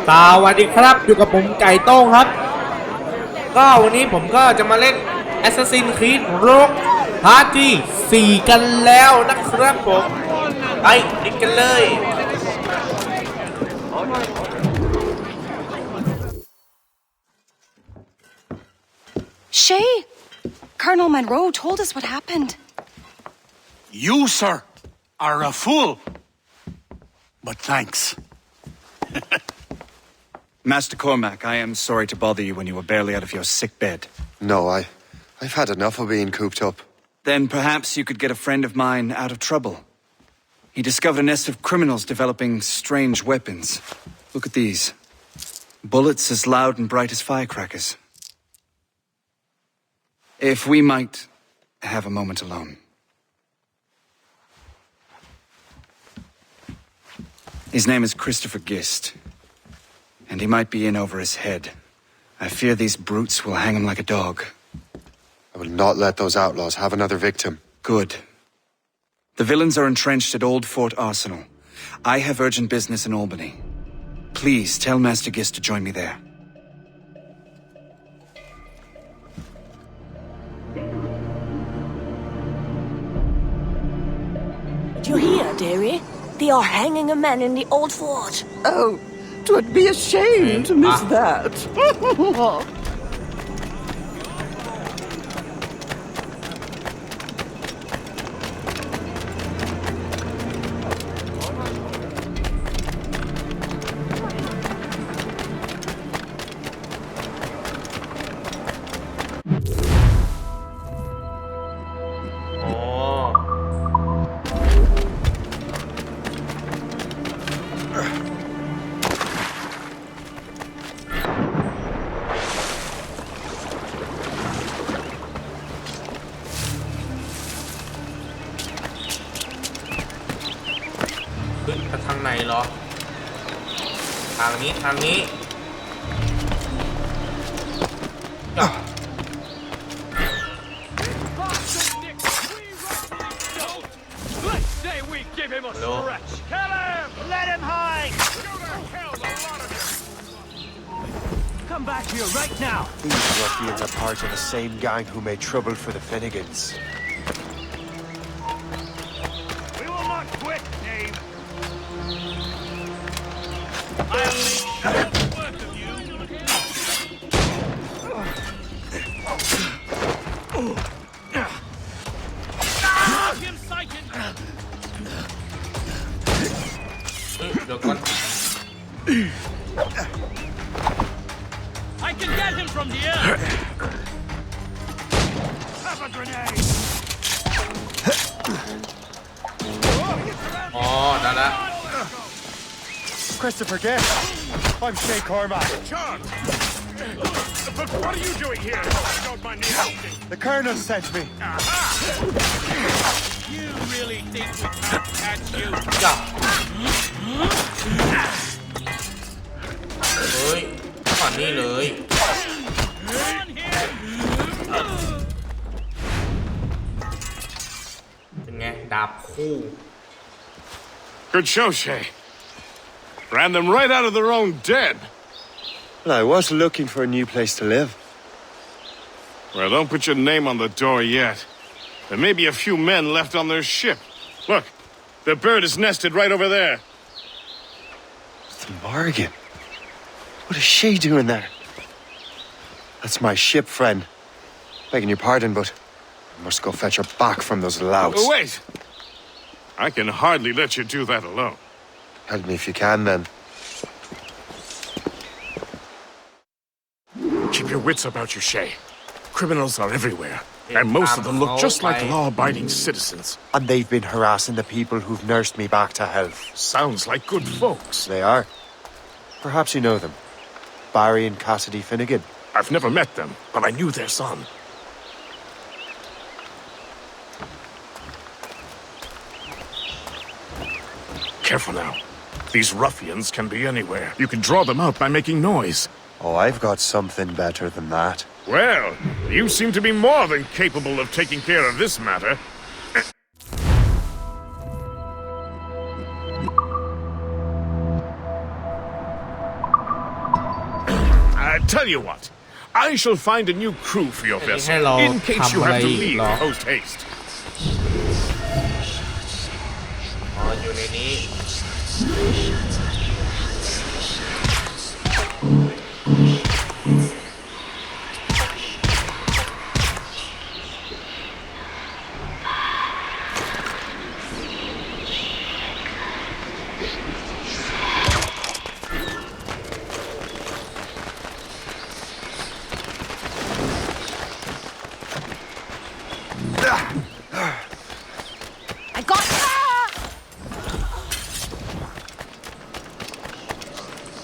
สวัสดีครับอยู่กับผมไก่โต้งครับก็วันนี้ผมก็จะมาเล่น Assassin's Creed Rogue พาร์ทที่4กันแล้วนะครับผมไปดิกันเลย Shay, Colonel Monroe told us what happened. You, sir, are a fool. But thanks. Master Cormac, I am sorry to bother you when you were barely out of your sick bed. No, I've had enough of being cooped up. Then perhaps you could get a friend of mine out of trouble. He discovered a nest of criminals developing strange weapons. Look at these. Bullets as loud and bright as firecrackers. If we might have a moment alone. His name is Christopher Gist. And he might be in over his head. I fear these brutes will hang him like a dog. I will not let those outlaws have another victim. Good. The villains are entrenched at Old Fort Arsenal. I have urgent business in Albany. Please tell Master Gist to join me there. Did you hear, dearie? They are hanging a man in the old fort. Oh, 'twould be a shame to miss that.ขึ้นไปทางไหนเหรอทางนี้ทางนี้จ้ะโล Come back here right now. These ruffians are part of the same gang who made trouble for the Finnegans. We will not quit, Dave. I'll make short work of you. Him sighted. เดี๋ยวก่อน I can get him from the air. Have a grenade. อ๋อได้ละ Christopher Gist. I'm Shay Cormac. Charles. But what are you doing here? I don't mind me asking. The Colonel sent me. You really think we can't catch you? จ้ะเฮ้ยก่อนนี้เลย On here. เป็นไงดาบคู่ Good show, Shay. Ran them right out of their own den. Well, I was looking for a new place to live. Well, don't put your name on the door yet. There may be a few men left on their ship. Look, the bird is nested right over there. The Morgan. What is she doing there? That's my ship, friend. Begging your pardon, but I must go fetch her back from those louts. Oh, wait. I can hardly let you do that alone. Help me if you can, then. Keep your wits about you, Shay. Criminals are everywhere, and most of them look just like law-abiding citizens. And they've been harassing the people who've nursed me back to health. Sounds like good folks. They are. Perhaps you know them. Barry and Cassidy Finnegan. I've never met them, but I knew their son. Careful now. These ruffians can be anywhere. You can draw them out by making noise. Oh, I've got something better than that. Well, you seem to be more than capable of taking care of this matter. Tell you what, I shall find a new crew for your vessel in case you have to leave post haste. อ๋ออยู่ในนี้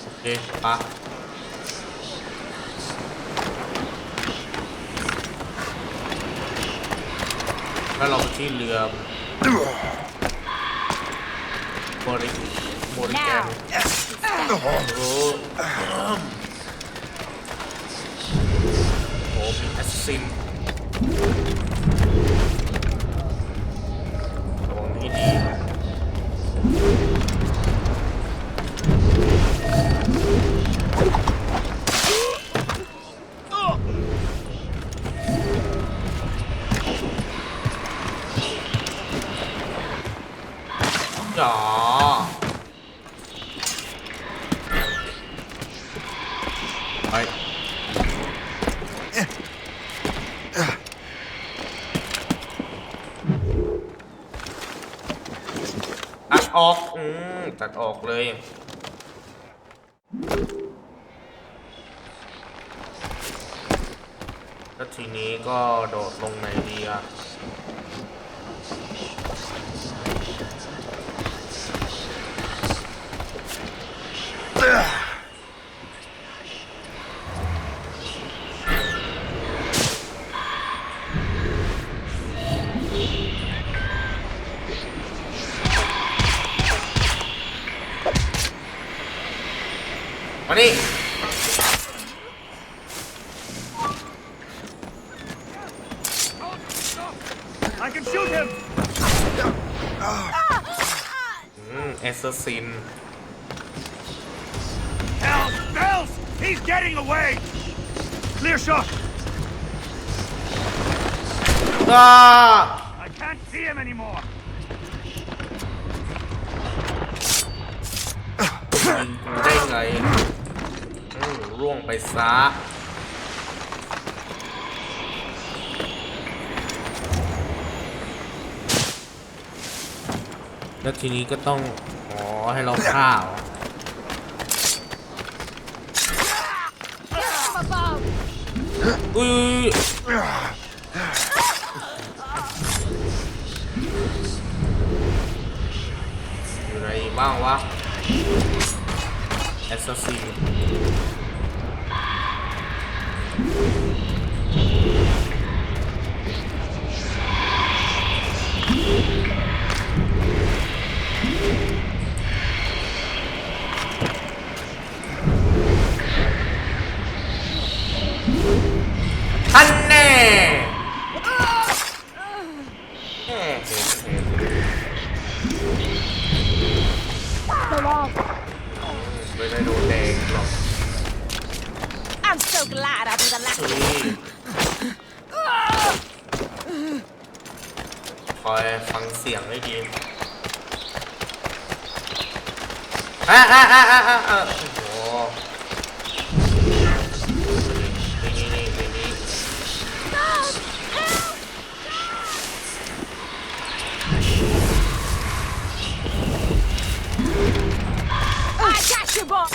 โอเคปะแล้วเราไปที่เรือบริแกนโอ้โหมีแอสซินระวังให้ดีจ๋อไปตัดออกตัดออกเลยแล้วทีนี้ก็โดดลงในดีอ่ะมานี่ I can shoot him! แอสซัสซิน Help! Bells! He's getting away! Clear shot! อ้า I can't see him anymore! ยิงกูได้ไงร่วงไปซะแล้วทีนี้ก็ต้องให้เราฆ่าอุ้ยอยู่ไหนบ้างวะแอสซัสซินท่านแน่ไม่ได้โดนแดงหรอก I'm so glad I'll be the last. คอยฟังเสียงให้ดีโอ้โหนี่ I catch you, boy.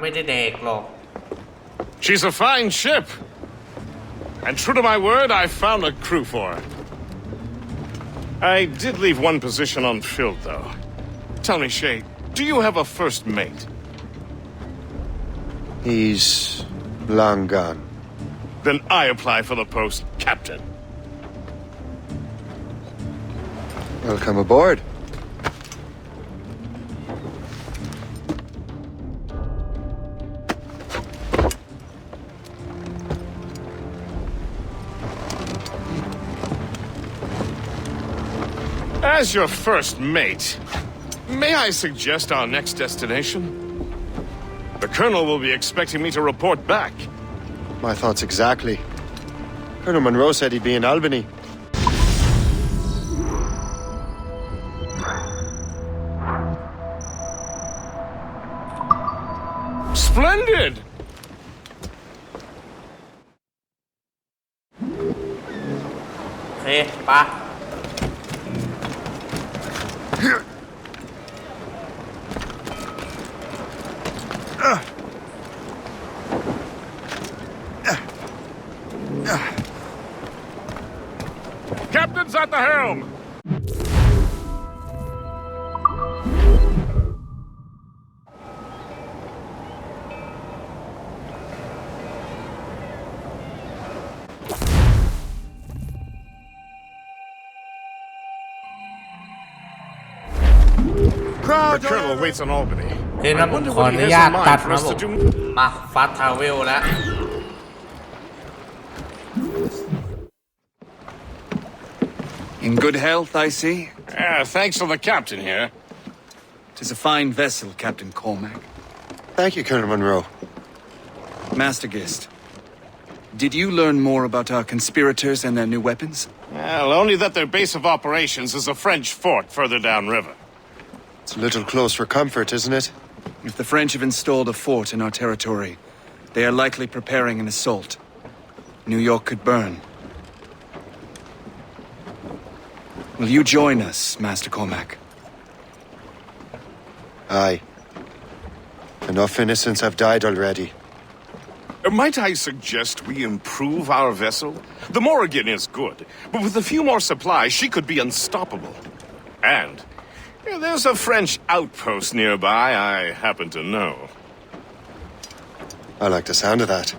ไม่ได้แดกหรอก She's a fine ship. And true to my word, I found a crew for her. I did leave one position unfilled, though. Tell me, Shay, do you have a first mate? He's long gone. Then I apply for the post captain. Welcome aboard. As your first mate, may I suggest our next destination? The Colonel will be expecting me to report back. My thoughts exactly. Colonel Monroe said he'd be in Albany. Splendid! โอเคไปะ Captain's at the helm! The Colonel waits on Albany. โอเคนะผม wonder ขอ what อ he นุ has ญาต in ตัด mind for นะ us ผ to ม do. มาฟาสทราเวลแล้ว In good health, I see. Thanks for the captain here. 'Tis a fine vessel, Captain Cormac. Thank you, Colonel Monroe. Master Gist, did you learn more about our conspirators and their new weapons? Well, only that their base of operations is a French fort further downriver. It's a little close for comfort, isn't it? If the French have installed a fort in our territory, they are likely preparing an assault. New York could burn. Will you join us, Master Cormac? Aye. Enough innocents have died already. Might I suggest we improve our vessel? The Morrigan is good, but with a few more supplies, she could be unstoppable. And there's a French outpost nearby I happen to know. I like the sound of that.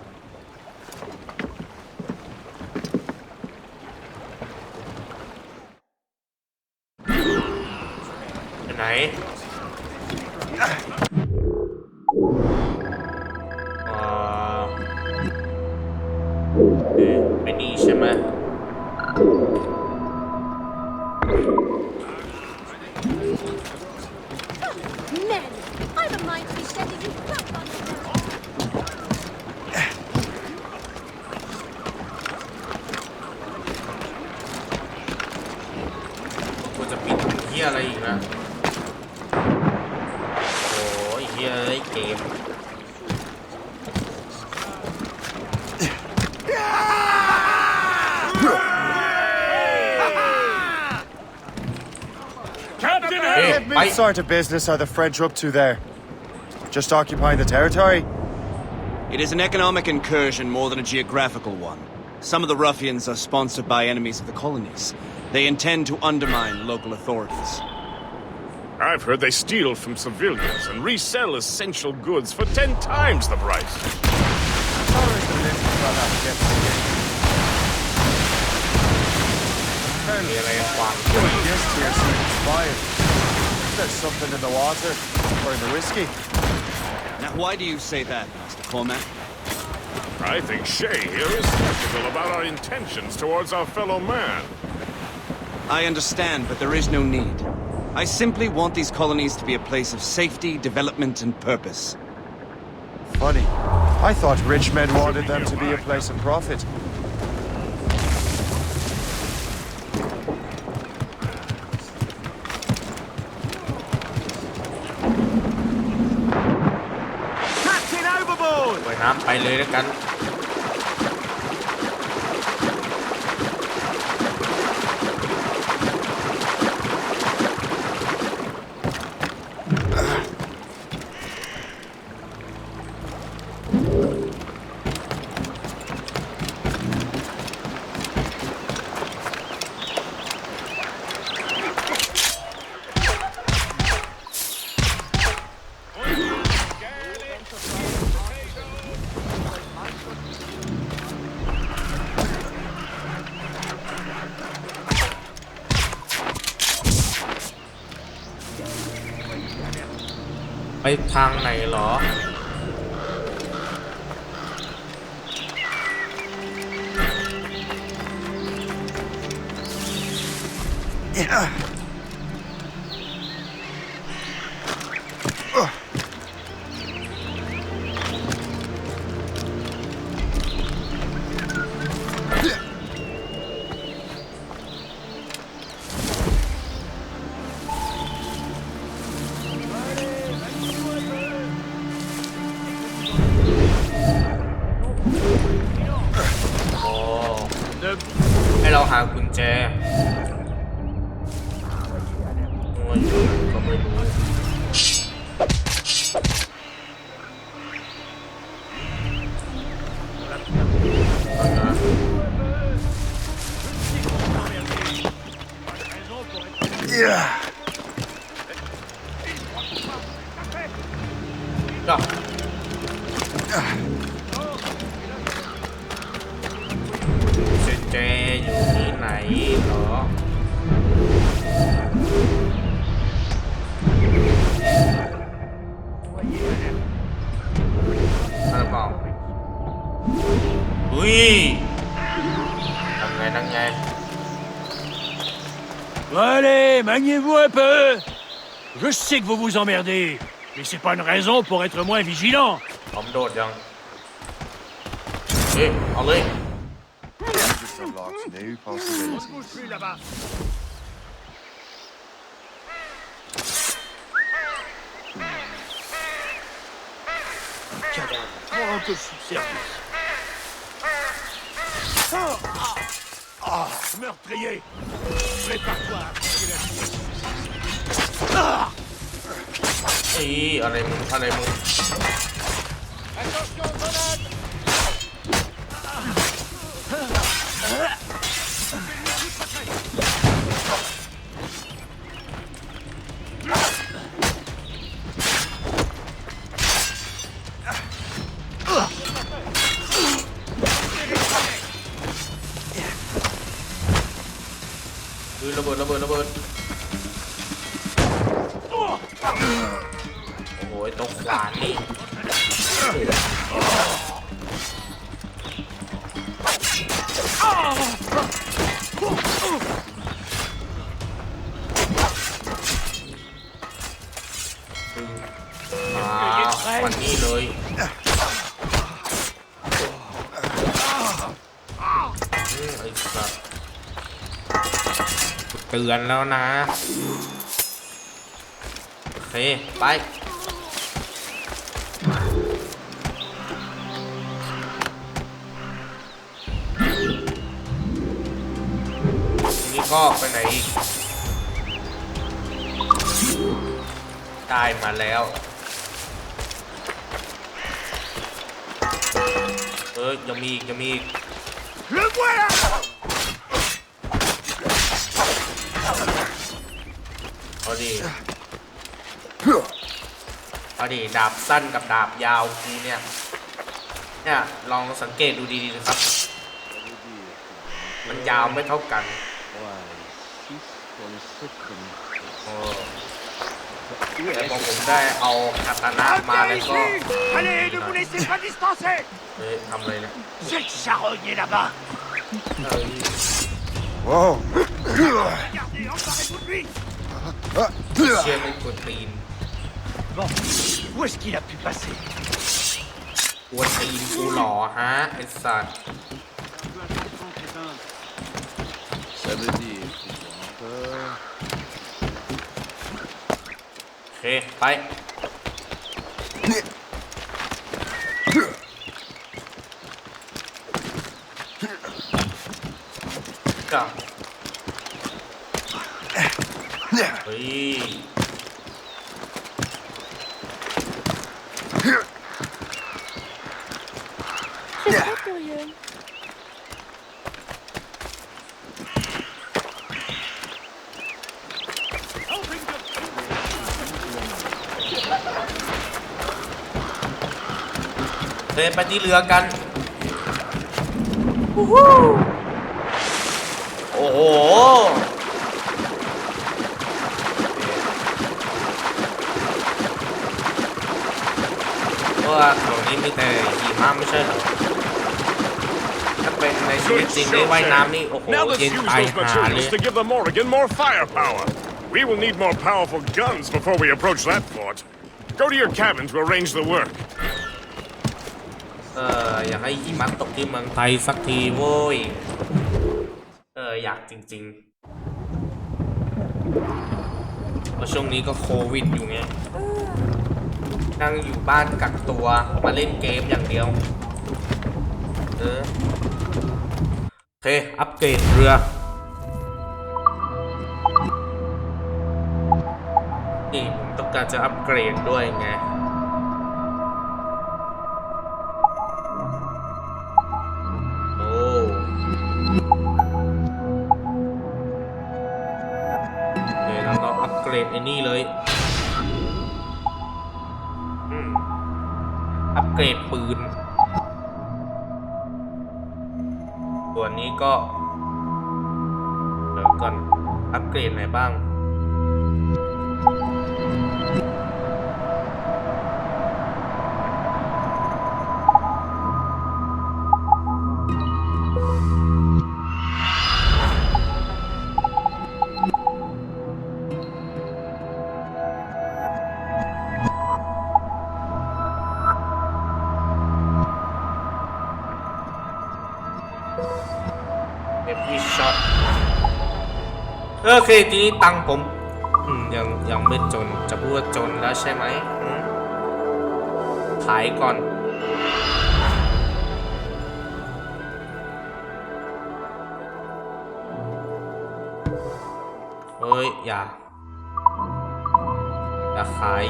ไปไหนไปนี่ใช่ไหม Men, I've a mind to be sending you back on the กูจะปิดเฮียอะไรอีกนะโอ้ยเฮียเอ้ยเกม Captain, What sort of business are the French up to there? Just occupying the territory? It is an economic incursion more than a geographical one. Some of the ruffians are sponsored by enemies of the colonies. They intend to undermine local authorities. I've heard they steal from civilians and resell essential goods for 10 times the price. There's something in the water or in the whiskey. Now, why do you say that, Master Cormac? I think Shay here is skeptical about our intentions towards our fellow man. I understand, but there is no need. I simply want these colonies to be a place of safety, development, and purpose. Funny. I thought rich men wanted them to be a place of profit. Captain overboard! ปล่อยน้ำไปเลยแล้วกัน ไปทางไหนเหรอ Ugh. เราหากุญแจโอ้ยก็ไม่รู้ก็เจอยู่ที่ไหนเหรออะไรเปล่าอุ้ยทำไง Allez, maniez-vous un peu. Je sais que vous vous emmerdez, mais c'est pas une raison pour être moins vigilant. ผมโดดยังเอาเลย Just unlocks new possibilities. Bouge plus là-bas. Cadavre, prends un peu sous service. Meurtrier, prépare-toi. อะไรมึง Attention, grenade. ระเบิดโอ้ยตกขวานนี่วันนี้เลยไอ้สัสเตือนแล้วนะโอเคไปนี่ก็ไปไหนอีกได้มาแล้วยังมีอีก Le voilà. เอาดิดาบสั้นกับดาบยาวกูเนี่ยลองสังเกตดูดีๆนะครับมันยาวไม่เท่ากันแต่พอผมได้เอาคาตานะมาแล้วก็ Allez, ne vous laissez pas distancer. ทำเลยนะ Cette charogne là-bas. Whoa! Regardez, emparez-vous de lui. เชี่ยไม่กดตีน Bon, où est-ce qu'il a pu passer? กวนตีนกูหล่อฮะไอ้สัตว์ Ça veut dire. โอเคไปจ้ะเฮ้ยไปที่เรือกันโอ้โหเพราะว่าแถวนี้มีแต่หิมะไม่ใช่เหรอถ้าเป็นในชีวิตจริงได้ว่ายน้ำนี่โอ้โห Now let's เย็น use ตาย those หาเลย materials to give the Morrigan more firepower. We will need more powerful guns before we approach that fort. Go to your cabin to arrange the work. อยากให้หิมะตกที่เมืองไทยสักทีโว้ยอยากจริงๆเพราะช่วงนี้ก็โควิดอยู่ไงนั่งอยู่บ้านกักตัวมาเล่นเกมอย่างเดียว เคอัปเกรดเรือนี่ผมต้องการจะอัปเกรดด้วยไงโอ้เดี๋ยวเราอัปเกรดไอ้นี่เลยอัปเกรดปืนตัวนี้ก็เดี๋ยวก่อนอัปเกรดไหนบ้างโอเคทีนี้ตังค์ผมยังไม่จนจะพูดว่าจนแล้วใช่ไหมขายก่อนเฮ้ยอย่าขาย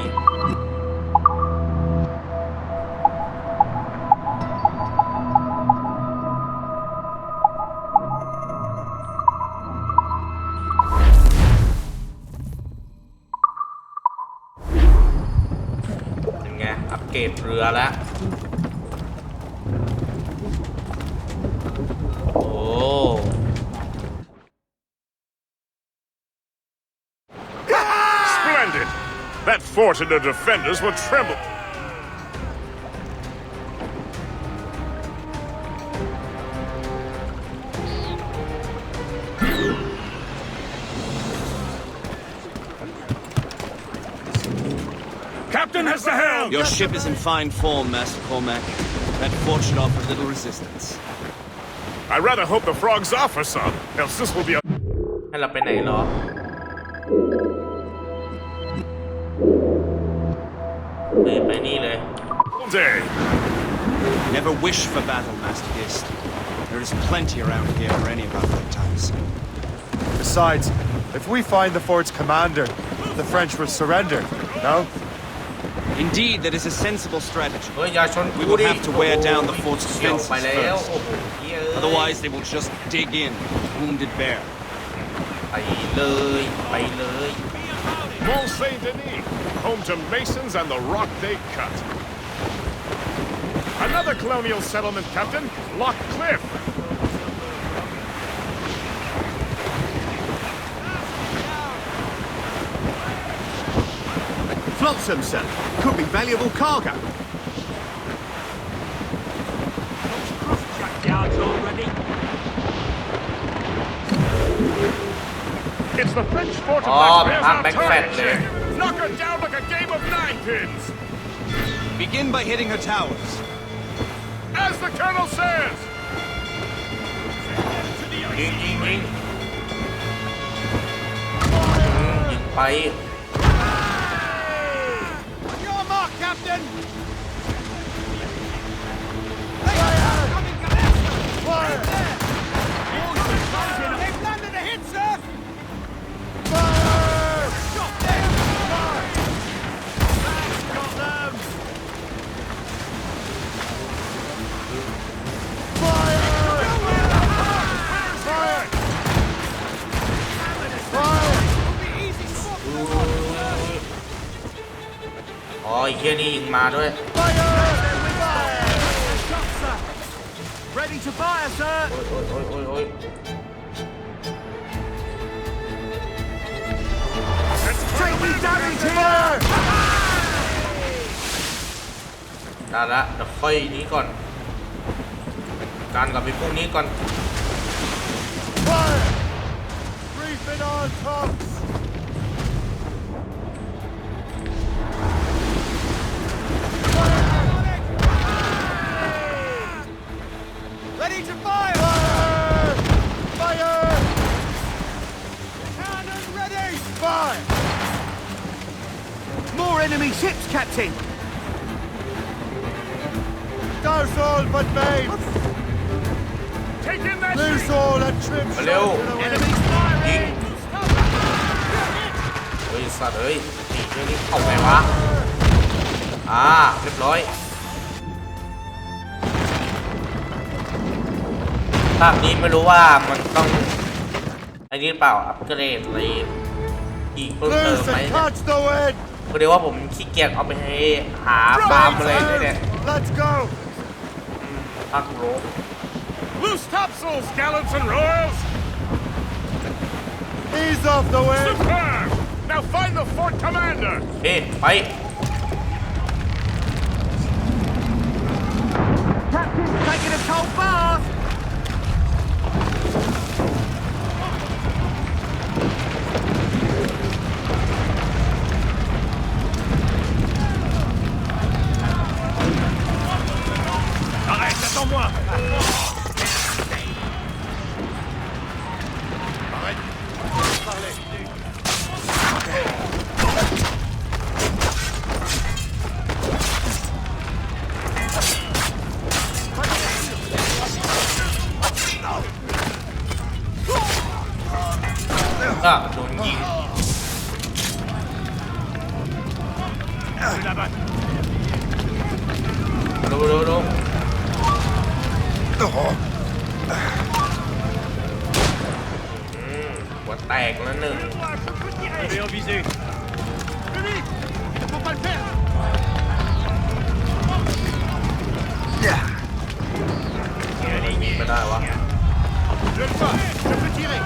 อัปเกรดเรือแล้วโอ้ Splendid! That fort and the defenders will tremble. Captain has the helm! Your ship is in fine form, Master Cormac. That fort should offer little resistance. I rather hope the frogs offer some, else this will be a... ให้เราไปไหนเหรอไปนี่เลย day. Never wish for battle, Master Gist. There is plenty around here for any of our lifetimes. Besides, if we find the fort's commander, the French will surrender, no? Indeed, that is a sensible strategy. เฮ้ยอย่าชน We will have to wear down the fort's เกี่ยว defenses ไปแล้ว first. โอ้โหเหี้ย Otherwise, they will just dig in, wounded bear. ไปเลยไปเลย Mont Saint-Denis, home to masons and the rock they cut. Another colonial settlement, Captain, Lock Cliff. Flotsam, sir. Could be valuable cargo. It's the French fort of Oh, Black Bears I'm on back target. fat there. Knock her down like a game of nine pins. Begin by hitting her towers. As the colonel says. ยิงยิงไป Your mark, Captain. They've landed a hit, sir. Shot them. Got them. Will be easy spot. อ๋อไอ้เหี้ยนี่ยิงมาด้วย Ready to fire, sir. โอ้ย Take me damage here. ได้ละเดี๋ยวค่อยนี้ก่อนการกับไอ้พวกนี้ก่อน Fire. Reefing on tops. Ready to fire! Fire! Fire! Cannon ready! Fire! More enemy ships, Captain! Douse all but main! Take in that Loose all and trim มาเร็ว sail to the wind. ยิงเฮ้ยสัตว์เฮ้ยนี่เรื่องนี้เข้าไงวะเรียบร้อยภาคนี้ไม่รู้ว่ามันต้องอันนี้เปล่าอัปเกรดอะไรอีกเพิ่มเติม Loose ไหม and เนี่ย catch the wind. ก็เดี๋ยวว่าผมขี้เกียจเอาไปให้หาฟาร์มอะไรเนี่ย Let's go. ภาคโรบ Loose topsails, gallants and royals! Ease off the wind. Superb! Now find the fort commander! เฮ้ไป Taking a cold bath. Arrête, attends-moi. Ah, โดนยิง Je la batte. ดูหัวแตกแล้วหนึ่ง Je vais en viser. Vite. Faut pas le perdre. ยิงไม่ได้วะ Je le vois. Je peux tirer.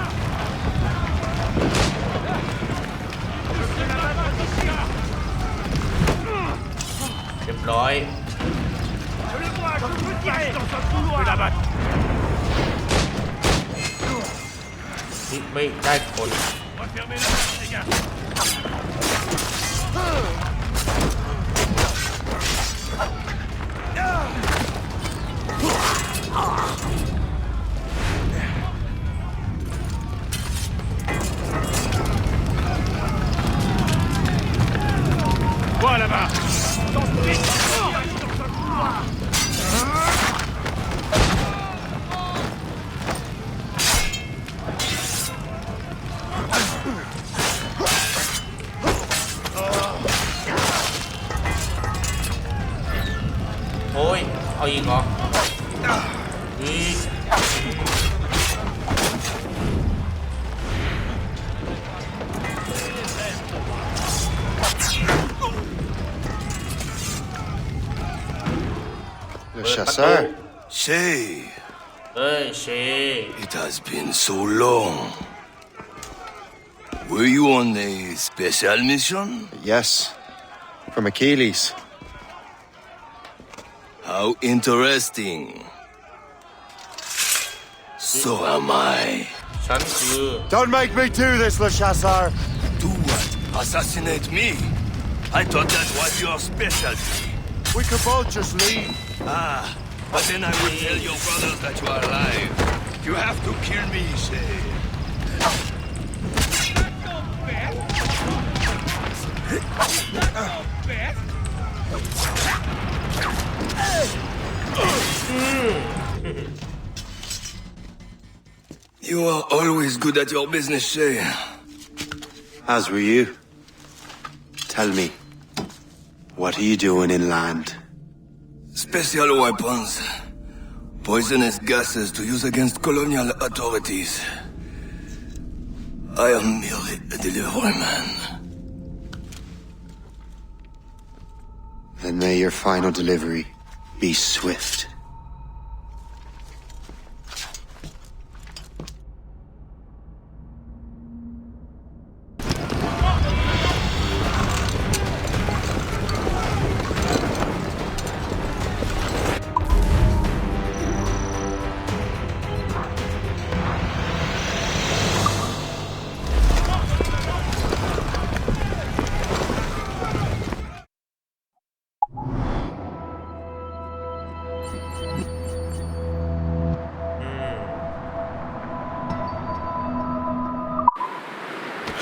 เรียบร้อย Je le vois, je peux tirer. Dans un couloir. Je la batte. นี่ไม่ได้คน Refermez la porte, les gars. Quoi là-bas? Dans ce vide. Dans un couloir. Ôi,เอาอีกเหรออี Le chasseur. Shay, เอ้ยเช it has been so long. Were you on a special mission? Yes. From Achilles. How interesting. So am I. ฉันคือ Don't make me do this, Le Chasseur. Do what? Assassinate me? I thought that was your specialty. We could both just leave. Ah, but then I will tell your brothers that you are alive. You have to kill me, Shay. You are always good at your business, Shay. As were you. Tell me, what are you doing inland? Special weapons. Poisonous gases to use against colonial authorities. I am merely a delivery man. Then may your final delivery be swift.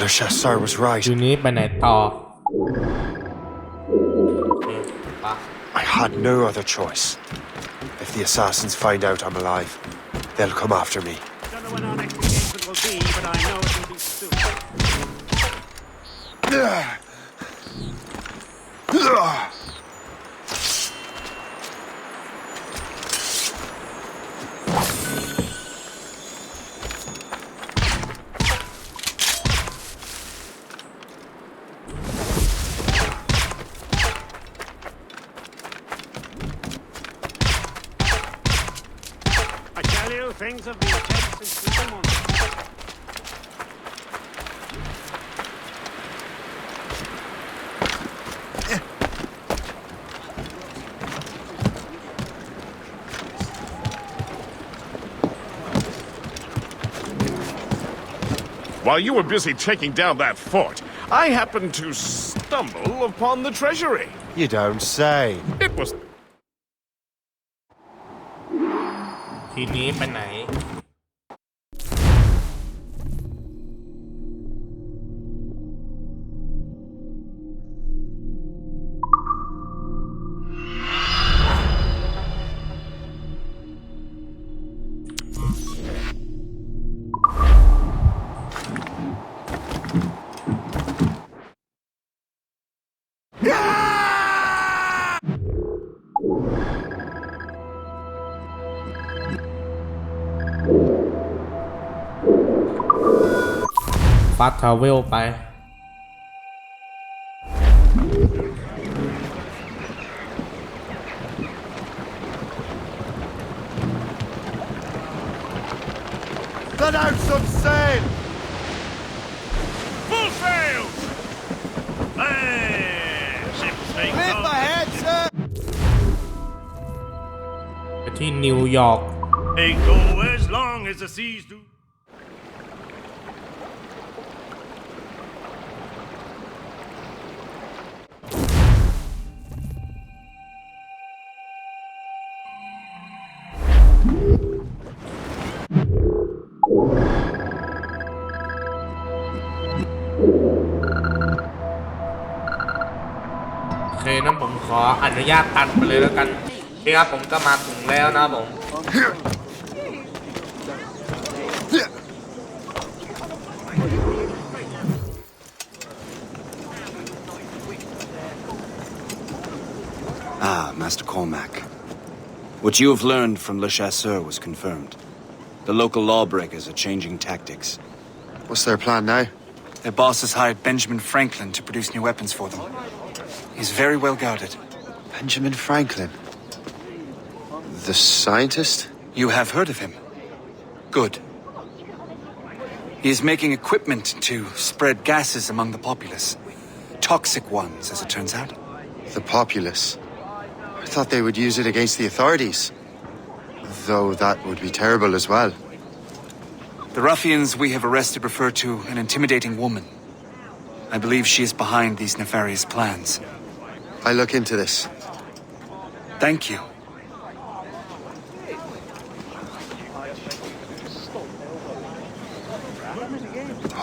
Le chasseur was right. ทีนี้ไปไหนต่อปะ I had no other choice. If the assassins find out I'm alive, They'll come after me. Don't know when our next engagement will be, but I know it will be soon. I tell you, things have been tense since we came on. While you were busy taking down that fort, I happened to stumble upon the treasury. You don't say. It was ทีนี้ไปไหน ฟาสทราเวลไป Let out some sail! Full sails! Hey, ship's making Clear my head, sir! ไปที่นิวยอร์ก They go as long as the seas do. โอเคนั้นผมขออนุญาตตัดไปเลยแล้วกันนี่ครับผมก็มาถึงแล้วนะผม Ah, Master Cormac. What you have learned from Le Chasseur was confirmed. The local lawbreakers are changing tactics. What's their plan now? Their boss has hired Benjamin Franklin to produce new weapons for them. He's very well guarded. Benjamin Franklin? The scientist? You have heard of him? Good. He is making equipment to spread gases among the populace. Toxic ones, as it turns out. The populace? I thought they would use it against the authorities. Though that would be terrible as well. The ruffians we have arrested refer to an intimidating woman. I believe she is behind these nefarious plans. I'll look into this. Thank you.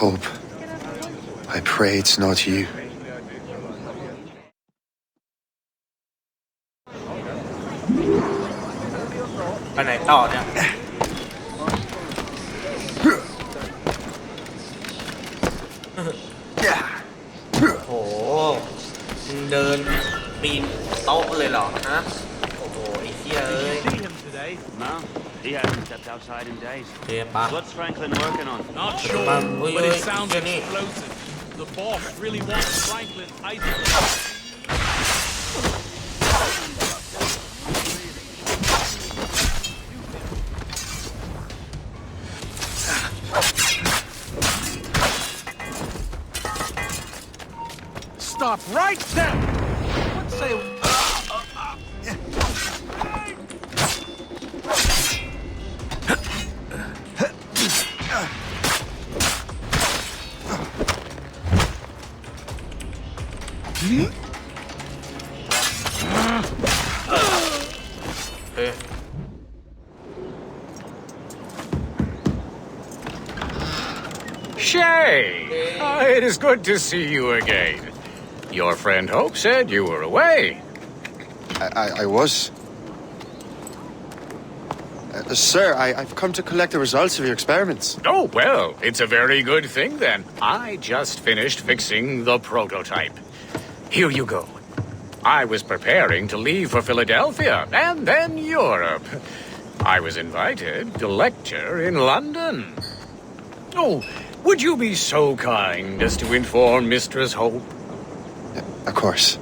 Hope. I pray it's not you. ไปไหนต่อเนี่ย โอ้โหมึงเดินปีนโต๊ะเลยเหรอฮะ โอ้โห ไอ้เหี้ยเอ้ย See him today? No, he hasn't stepped outside in days. โอเคปะ What's Franklin working on? Not มา sure, เฮ้ย but เฮ้ย it sounds เหี้ยนี่ explosive. The boss really wants Franklin isolated. Stop right there! What say? Shay! It is good to see you again. Your friend Hope said you were away. I was. Sir, I've come to collect the results of your experiments. Oh, well, it's a very good thing then. I just finished fixing the prototype. Here you go. I was preparing to leave for Philadelphia and then Europe. I was invited to lecture in London. Oh, would you be so kind as to inform Mistress Hope? Of course.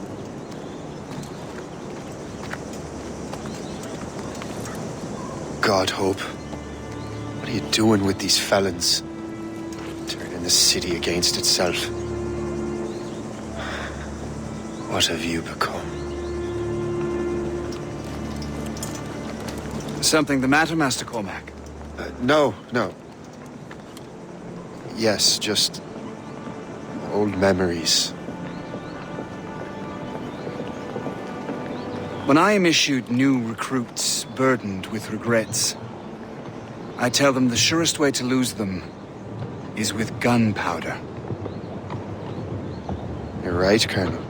God, Hope. What are you doing with these felons? Turning the city against itself. What have you become? Something the matter, Master Cormac? No. Yes, just old memories. When I am issued new recruits burdened with regrets, I tell them the surest way to lose them is with gunpowder. You're right, Colonel.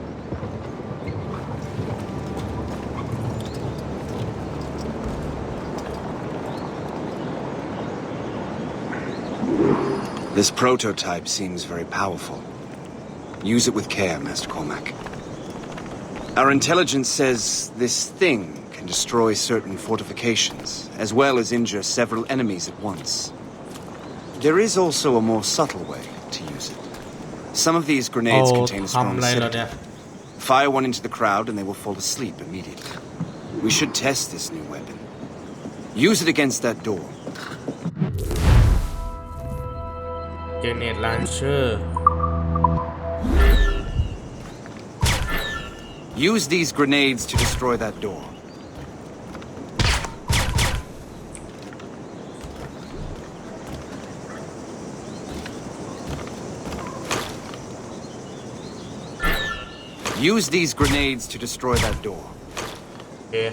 This prototype seems very powerful. Use it with care, Master Cormac. Our intelligence says this thing can destroy certain fortifications, as well as injure several enemies at once. There is also a more subtle way to use it. Some of these grenades contain a strong sedative. Fire one into the crowd and they will fall asleep immediately. We should test this new weapon. Use it against that door. Grenade launcher. Use these grenades to destroy that door. Use these grenades to destroy that door. Okay,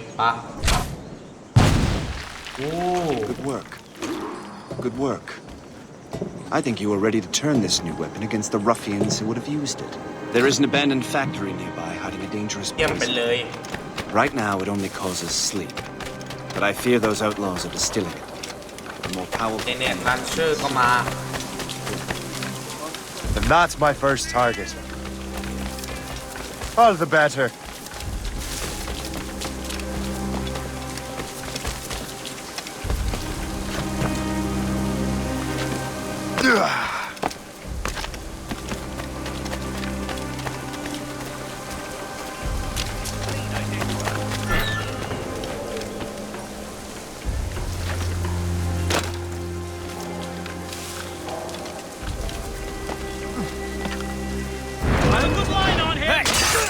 Good work. Good work. I think you are ready to turn this new weapon against the ruffians who would have used it. There is an abandoned factory nearby hiding a dangerous poison. Right now, it only causes sleep. But I fear those outlaws are distilling it. The more powerful... Grenade launcher ก็มา And that's my first target. All the better.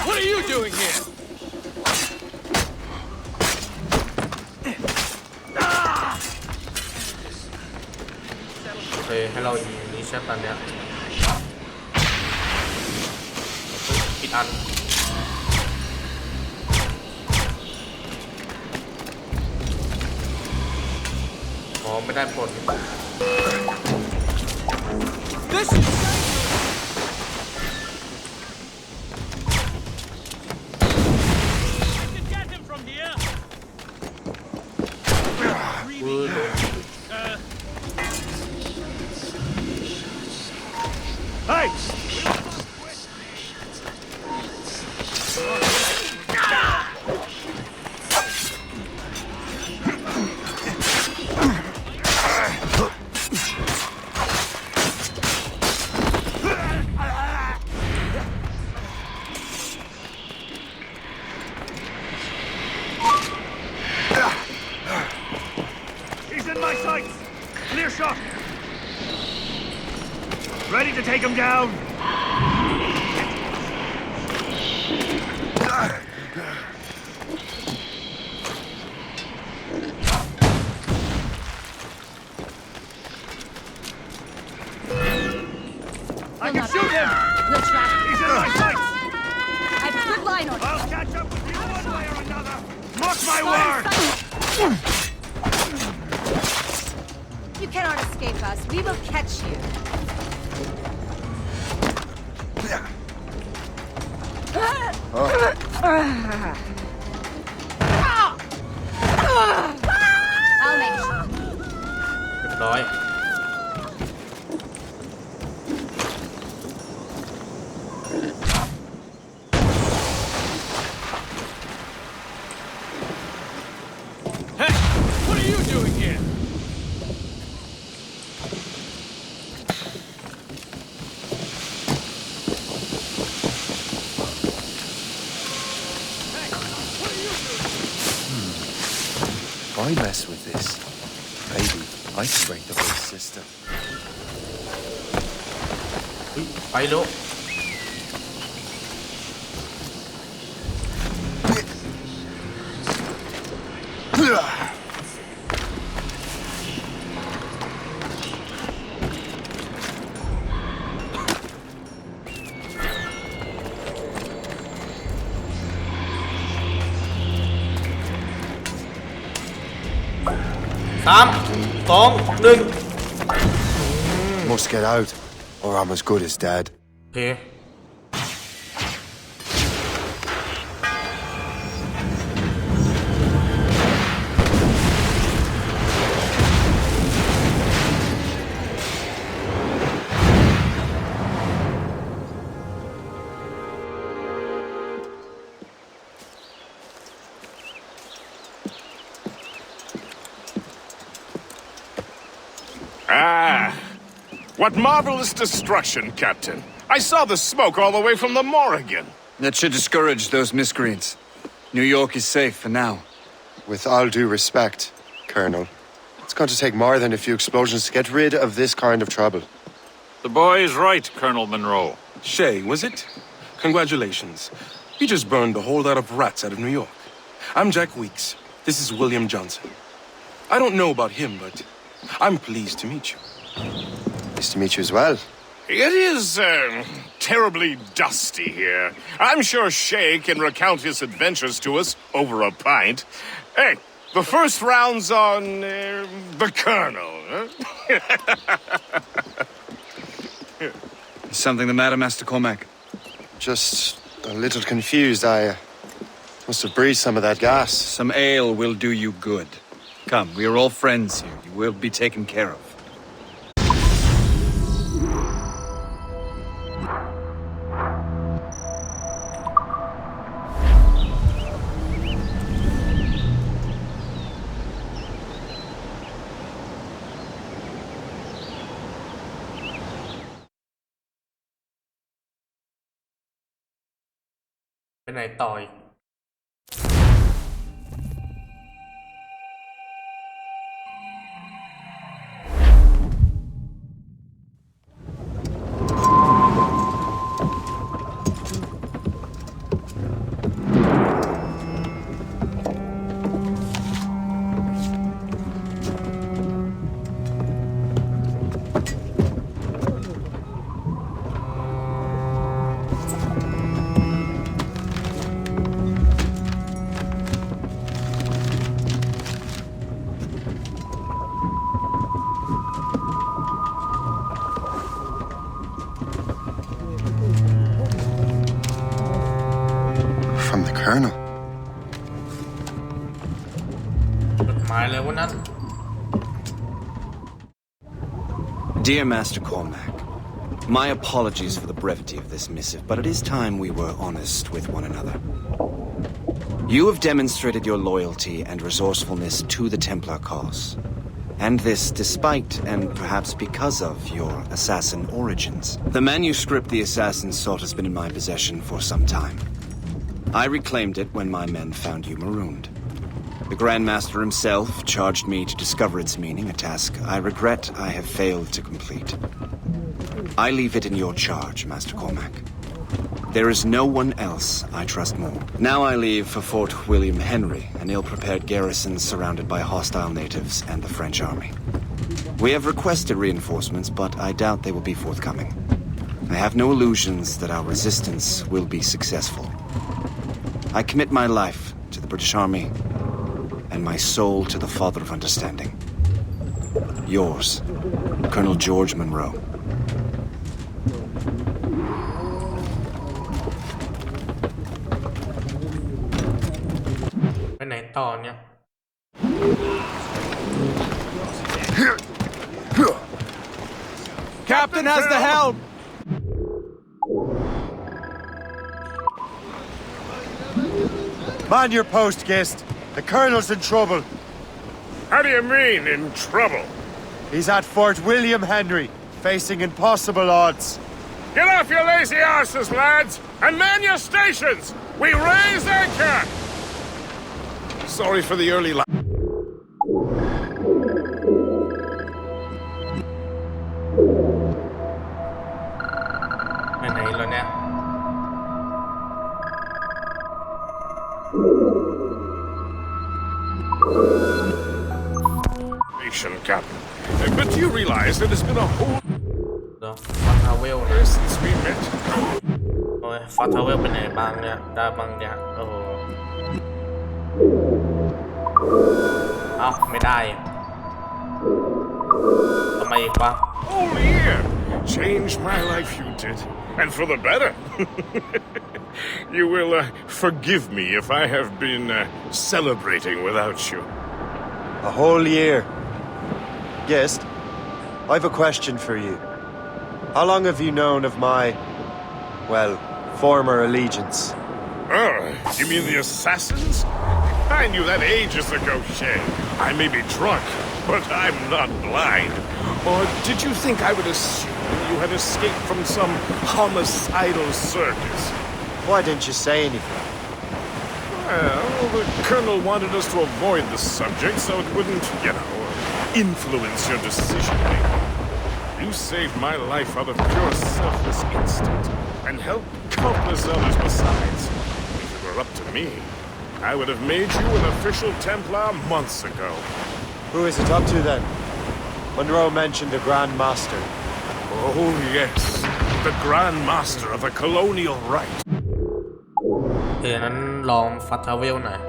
What are you doing here? Okay, ให้เรายิงนี้ใช่ตอนเนี้ยผิดอันอ๋อไม่ได้ผล This is... Hey! He's in my sights! Clear shot! Ready to take him down! I can shoot him! We'll track him. He's in my sights! I've a good line on him. I'll catch up with you one way or another! Mark my Fire, word! fire. You cannot escape us. We will catch you. I'll make sure. ร้อย Hey, what are you doing here? If I mess with this, maybe I can break the whole system. ไปโล 3 2 1 Must get out, or I'm as good as dead. โอเค Ah, what marvelous destruction, Captain. I saw the smoke all the way from the Morrigan. That should discourage those miscreants. New York is safe for now. With all due respect, Colonel, it's going to take more than a few explosions to get rid of this kind of trouble. The boy is right, Colonel Monroe. Shay, was it? Congratulations. You just burned a whole lot of rats out of New York. I'm Jack Weeks. This is William Johnson. I don't know about him, but I'm pleased to meet you. Nice to meet you as well. It is, terribly dusty here. I'm sure Shay can recount his adventures to us over a pint. Hey, the first round's on, the Colonel. Huh? Is something the matter, Master Cormac? Just a little confused. I must have breathed some of that gas. Some ale will do you good. Come, we are all friends here. You will be taken care of.ไปไหนต่ออีก From the Colonel. จดหมายอะไรวะนั้น Dear Master Cormac, my apologies for the brevity of this missive, but it is time we were honest with one another. You have demonstrated your loyalty and resourcefulness to the Templar cause. And this despite, and perhaps because of, your assassin origins. The manuscript the assassin sought has been in my possession for some time. I reclaimed it when my men found you marooned. The Grand Master himself charged me to discover its meaning, a task I regret I have failed to complete. I leave it in your charge, Master Cormac. There is no one else I trust more. Now I leave for Fort William Henry, an ill-prepared garrison surrounded by hostile natives and the French army. We have requested reinforcements, but I doubt they will be forthcoming. I have no illusions that our resistance will be successful. I commit my life to the British Army and my soul to the Father of Understanding. Yours, Colonel George Monroe. ไปไหนต่อเนี่ย Captain has the helm! Man your post, Gist. The Colonel's in trouble. How do you mean, in trouble? He's at Fort William Henry, facing impossible odds. Get off your lazy arses, lads, and man your stations! We raise anchor! Sorry for the early light. ไปไหนแล้วเนี่ย Captain. But do you realize that it's been a whole เดี๋ยวฟัตทาวเวล year since we met? โอ้ยฟัตทาวเวลเป็นไหนบ้างเนี่ยได้บางอย่างโอ้โหเอ้าไม่ได้ทำไมอีกวะ Whole year! Changed my life, you did. And for the better. You will forgive me if I have been celebrating without you. A whole year. Gist, I've a question for you. How long have you known of my, well, former allegiance? Oh, you mean the assassins? I knew that ages ago, Shay. I may be drunk, but I'm not blind. Or did you think I would assume you had escaped from some homicidal circus? Why didn't you say anything? Well, the Colonel wanted us to avoid the subject so it wouldn't, influence your decision-making. You saved my life out of pure selfless instinct, and helped countless others besides. If it were up to me, I would have made you an official Templar months ago. Who is it up to then? Monroe mentioned the Grand Master. Oh, yes. The Grand Master of a colonial rite. เดี๋ยวนั้นลองฟัตทาวเวลหน่อย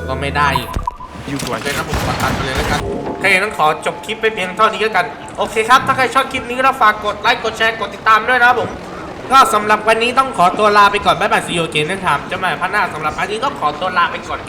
ก็ไม่ได้อีกเลยนะผมขอตัดไปเลยแล้วกันโอเคนั้นขอจบคลิปไปเพียงเท่านี้แล้วกันโอเคครับถ้าใครชอบคลิปนี้ก็ฝากกดไลค์กดแชร์กดติดตามด้วยนะครับผมก็สำหรับวันนี้ต้องขอตัวลาไปก่อนบ๊ายบายซีโอเกนนะครับจะมาพัฒนาสำหรับอันนี้ก็ขอตัวลาไปก่อน